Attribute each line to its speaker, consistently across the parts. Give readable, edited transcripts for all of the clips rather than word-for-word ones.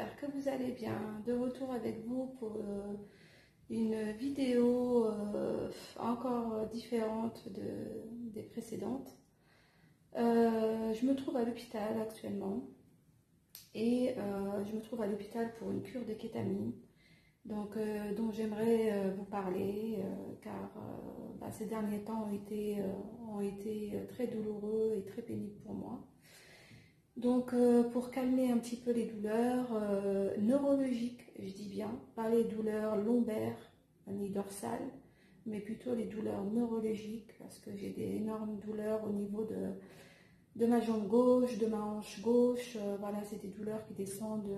Speaker 1: j'espère que vous allez bien. De retour avec vous pour une vidéo encore différente des précédentes. Je me trouve à l'hôpital actuellement et je me trouve à l'hôpital pour une cure de kétamine, donc, dont j'aimerais vous parler car ces derniers temps ont été très douloureux et très pénibles pour moi. Donc, pour calmer un petit peu les douleurs neurologiques, je dis bien, pas les douleurs lombaires ni dorsales, mais plutôt les douleurs neurologiques, parce que j'ai des énormes douleurs au niveau de ma jambe gauche, de ma hanche gauche. Voilà, c'est des douleurs qui descendent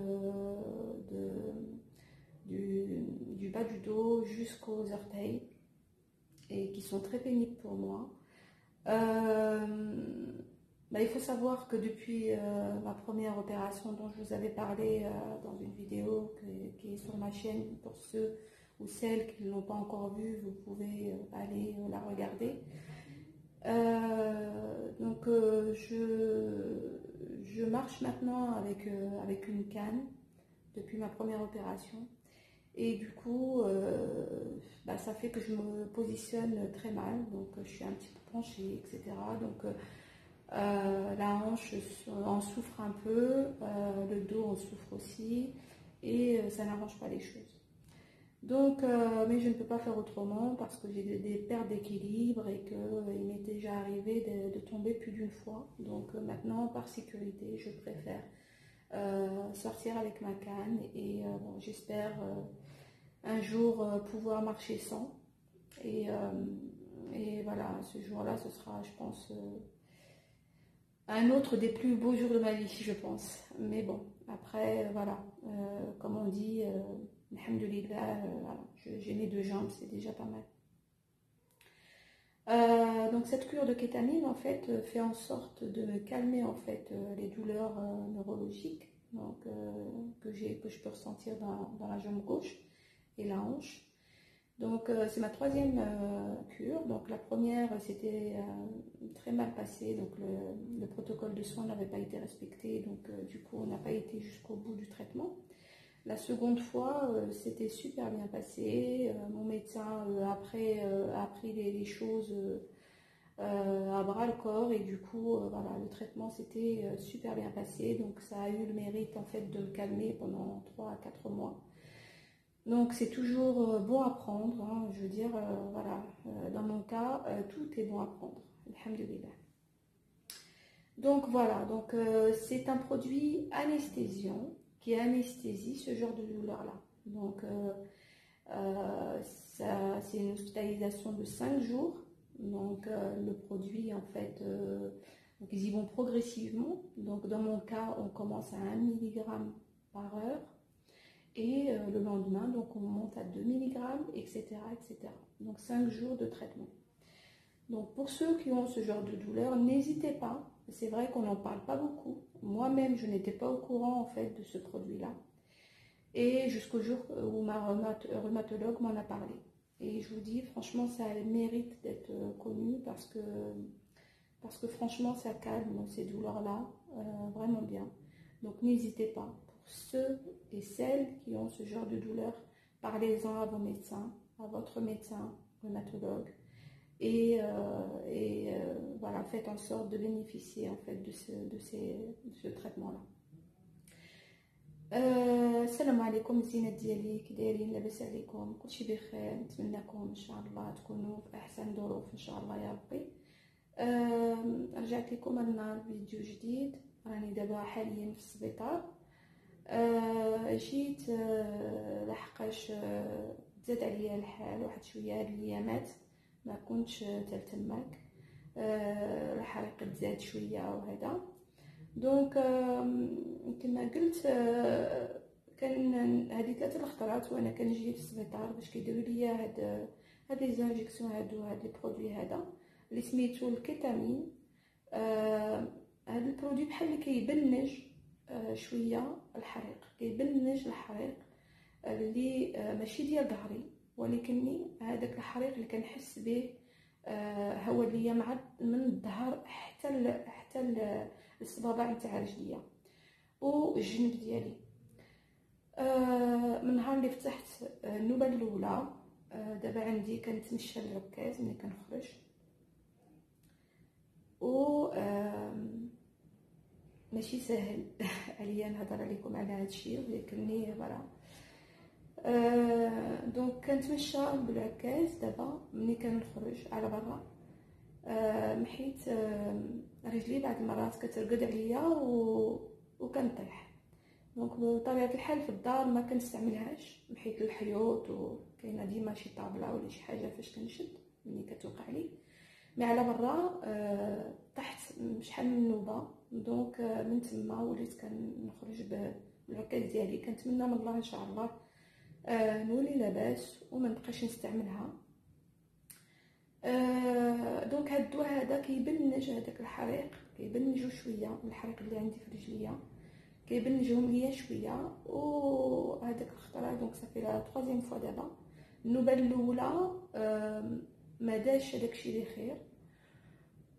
Speaker 1: du bas du dos jusqu'aux orteils et qui sont très pénibles pour moi. Il faut savoir que depuis ma première opération dont je vous avais parlé dans une vidéo qui est sur ma chaîne, pour ceux ou celles qui ne l'ont pas encore vue, vous pouvez aller la regarder. Je marche maintenant avec une canne depuis ma première opération. Et du coup, ça fait que je me positionne très mal, donc je suis un petit peu penchée, etc. Donc la hanche en souffre un peu, le dos en souffre aussi, et ça n'arrange pas les choses. Donc, mais je ne peux pas faire autrement parce que j'ai des pertes d'équilibre et qu'il m'est déjà arrivé de tomber plus d'une fois. Donc maintenant, par sécurité, je préfère sortir avec ma canne et j'espère un jour pouvoir marcher sans. Et voilà, ce jour-là, ce sera, je pense, un autre des plus beaux jours de ma vie, je pense. Mais bon, après, voilà, comme on dit, alhamdoulilah, voilà, j'ai mes deux jambes, c'est déjà pas mal. Donc cette cure de kétamine, en fait, fait en sorte de me calmer, en fait, les douleurs neurologiques, donc, que je peux ressentir dans la jambe gauche et la hanche. Donc c'est ma troisième cure. Donc la première c'était très mal passé, donc le protocole de soins n'avait pas été respecté, donc du coup on n'a pas été jusqu'au bout du traitement. La seconde fois c'était super bien passé, mon médecin après a pris les choses à bras le corps et du coup voilà, le traitement s'était super bien passé, donc ça a eu le mérite en fait de me calmer pendant 3 à 4 mois. Donc c'est toujours bon à prendre, hein, je veux dire, voilà, dans mon cas, tout est bon à prendre, alhamdoulilah. Donc voilà, donc c'est un produit anesthésiant qui anesthésie ce genre de douleur-là. Donc c'est une hospitalisation de 5 jours, donc le produit en fait, donc ils y vont progressivement. Donc dans mon cas, on commence à 1 mg par heure. Et le lendemain, donc on monte à 2 mg, etc., etc. Donc 5 jours de traitement. Donc pour ceux qui ont ce genre de douleur, n'hésitez pas. C'est vrai qu'on n'en parle pas beaucoup. Moi-même, je n'étais pas au courant en fait de ce produit-là. Et jusqu'au jour où ma rhumatologue m'en a parlé. Et je vous dis, franchement, ça mérite d'être connu parce que franchement, ça calme ces douleurs-là vraiment bien. Donc n'hésitez pas. Ceux et celles qui ont ce genre de douleur, parlez-en à vos médecins, à votre médecin rhumatologue, et voilà, faites en sorte de bénéficier en fait de ce traitement-là. السلام عليكم الزينات ديالي، كي دايرين؟ لاباس عليكم؟ كلشي بخير؟ نتمنىكم ان شاء الله تكونوا في احسن ظروف ان شاء الله يا ربي. رجعت لكم النهار فيديو جديد. راني دابا حاليا في السبيطار. جيت لحقاش زاد عليا الحال واحد شويه هاد الايامات، ما كنتش تلتماك، الحريق تزاد شويه وهذا. دونك كما قلت كان هذه 3 الخطرات وانا كنجي في السبيطار باش كيديروا ليا هاد لي زانجيكسيون هادو، هاد لي برودوي هذا اللي سميتو الكيتامين. هاد البرودوي بحال اللي كيبنج شويه الحريق، كيبنج الحريق اللي ماشي ديال ظهري، ولكني هذاك الحريق اللي كنحس به هو ليا من الظهر حتى الصبابع نتاع رجليا والجنب ديالي. من نهار اللي فتحت النوبه الاولى دابا عندي كنتمشى للعكاز ملي كنخرج، و ماشي ساهل عليا نهضر عليكم على هادشي، ولكنني فوالا. دونك كنتمشى بالعكاز دابا ملي كنخرج على برا، محيت رجلي بعض المرات كترقد عليا وكنطيح. دونك بطبيعه الحال في الدار ما كنستعملهاش محيت الحيوط، وكاينه ديما شي طابله ولا شي حاجه فاش كنشد ملي كتوقع لي. مي على برا طحت شحال من نوبه. دونك من تما وليت كنخرج بالعكاز ديالي. كنتمنى من الله ان شاء الله نولي لاباس وما نبقاش نستعملها. دونك هاد الدواء هذا كيبنج هذاك الحريق، كيبنجو شويه الحريق اللي عندي في رجليا، كيبنجهم ليا شويه. وهذاك الخطره دونك صافي لا troisième fois دابا. النوبه الاولى ما داش هداكشي اللي خير،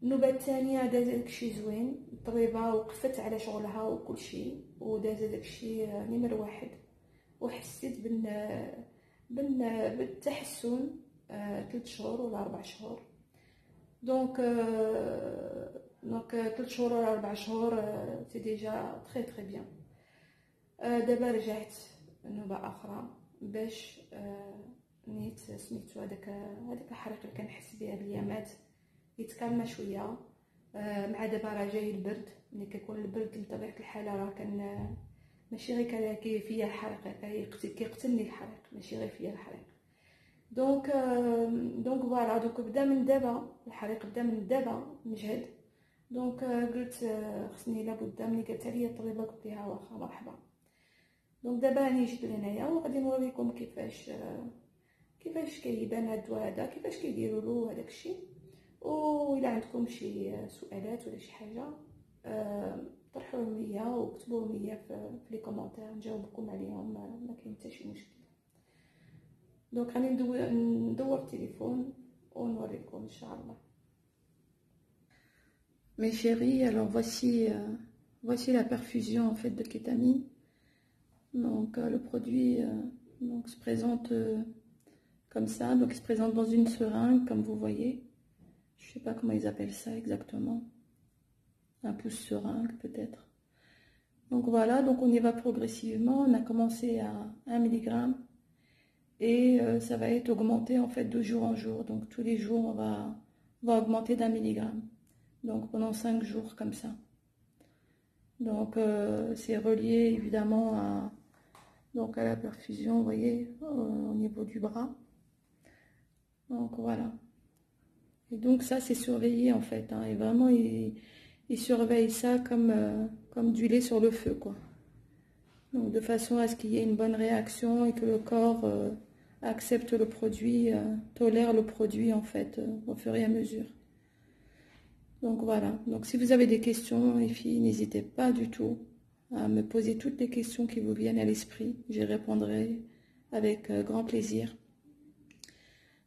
Speaker 1: النوبه الثانيه داز داكشي زوين، الطبيبه وقفت على شغلها وكلشي وداز داكشي نمر واحد، وحسيت بالتحسن 3 شهور ولا 4 شهور. دونك 3 شهور ولا 4 شهور سي ديجا تري تري بيان. دابا رجعت نوبه اخرى باش نيت سميتو هذاك الحريق اللي كنحس بيه باليامات يتكلم شويه. مع دابا راه جاي البرد، ملي كيكون البرد بطبيعه الحال راه ماشي غير كي فيا الحريق، كيقتلني الحريق ماشي غير فيا الحريق. دونك فوالا. دونك بدا من دابا الحريق، بدا من دابا مجهد. دونك قلت خصني لابد ملي قالت لي الطبيبه قلت لها واخا مرحبا. دونك دابا راني جيت لهنايا وغادي نوريكم كيفاش كيبان هاد الدواء هذا، كيفاش كيديروا له هذاك الشيء. وإلا عندكم شي سؤالات ولا شي حاجه طرحوهم ليا وكتبوهم ليا في لي كومونتير، نجاوبكم عليهم، ما كاين حتى شي مشكل. دونك راني ندور التليفون ونوريكم ان شاء الله. Mes chéris, alors voici la perfusion en fait de kétamine. Donc le produit donc se présente comme ça, donc il se présente dans une seringue comme vous voyez. Je sais pas comment ils appellent ça exactement, un pouce seringue peut-être. Donc voilà, donc on y va progressivement. On a commencé à 1 mg et ça va être augmenté en fait de jour en jour. Donc tous les jours on va augmenter d'1 milligramme. Donc pendant 5 jours comme ça. Donc c'est relié évidemment à la perfusion, vous voyez, au niveau du bras. Donc voilà. Et donc ça c'est surveillé en fait, hein, et vraiment ils surveillent ça comme du lait sur le feu quoi. Donc de façon à ce qu'il y ait une bonne réaction et que le corps accepte le produit, tolère le produit en fait au fur et à mesure. Donc voilà, donc si vous avez des questions les filles, n'hésitez pas du tout à me poser toutes les questions qui vous viennent à l'esprit, j'y répondrai avec grand plaisir.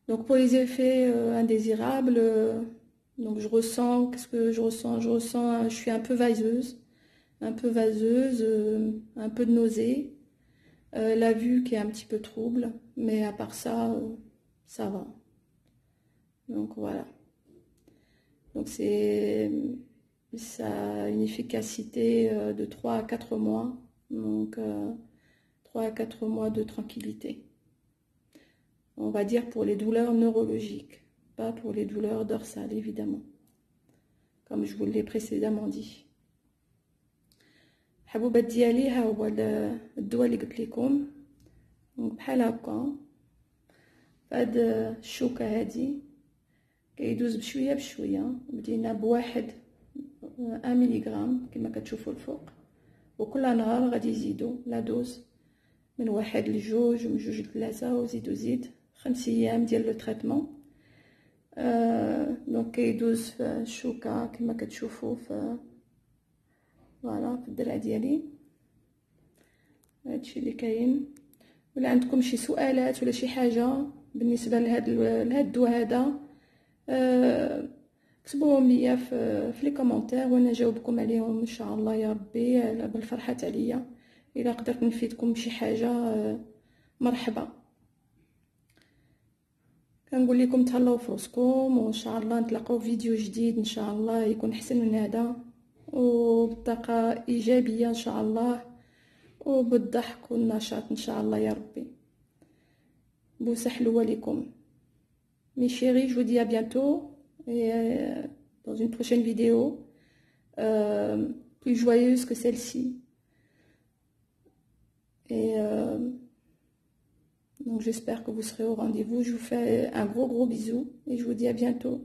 Speaker 1: Donc pour les effets indésirables, donc je ressens, qu'est-ce que je ressens? Je suis un peu vaseuse, un peu de nausée, la vue qui est un petit peu trouble, mais à part ça, ça va. Donc voilà. Donc ça a une efficacité de 3 à 4 mois, donc 3 à 4 mois de tranquillité. On va dire pour les douleurs neurologiques, pas pour les douleurs dorsales évidemment, comme je vous l'ai précédemment dit. حبوبات ديالي ها هو الدواء اللي قلت لكم بحال هكا. هاد الشوكه هادي كيدوز بشويه بشويه. بدينا بواحد 1 ملغ كما كتشوفوا الفوق، وكل نهار غادي يزيدوا لا دوز من 1 ل2 ومن 2 ل3 وزيدوا زيد 5 ايام ديال لو تريتمون. دونك كيدوز في الشوكه كما كتشوفوا في فوالا في الدرع ديالي. هادشي اللي كاين. ولا عندكم شي سؤالات ولا شي حاجه بالنسبه لهاد الدواء هذا كتبوهم ليا في لي كومونتير وانا نجاوبكم عليهم ان شاء الله يا ربي بالفرحه عليا. الا قدرت نفيدكم بشي حاجه مرحبا. كنقول لكم تهلاو في راسكم، وان شاء الله نتلاقاو في فيديو جديد ان شاء الله يكون احسن من هذا، وبطاقه ايجابيه ان شاء الله، وبالضحك والنشاط ان شاء الله يا ربي. بوسه حلوه لكم mes chéris, je vous dis à bientôt et dans une prochaine vidéo plus joyeuse que celle-ci. Et donc j'espère que vous serez au rendez-vous. Je vous fais un gros bisou et je vous dis à bientôt.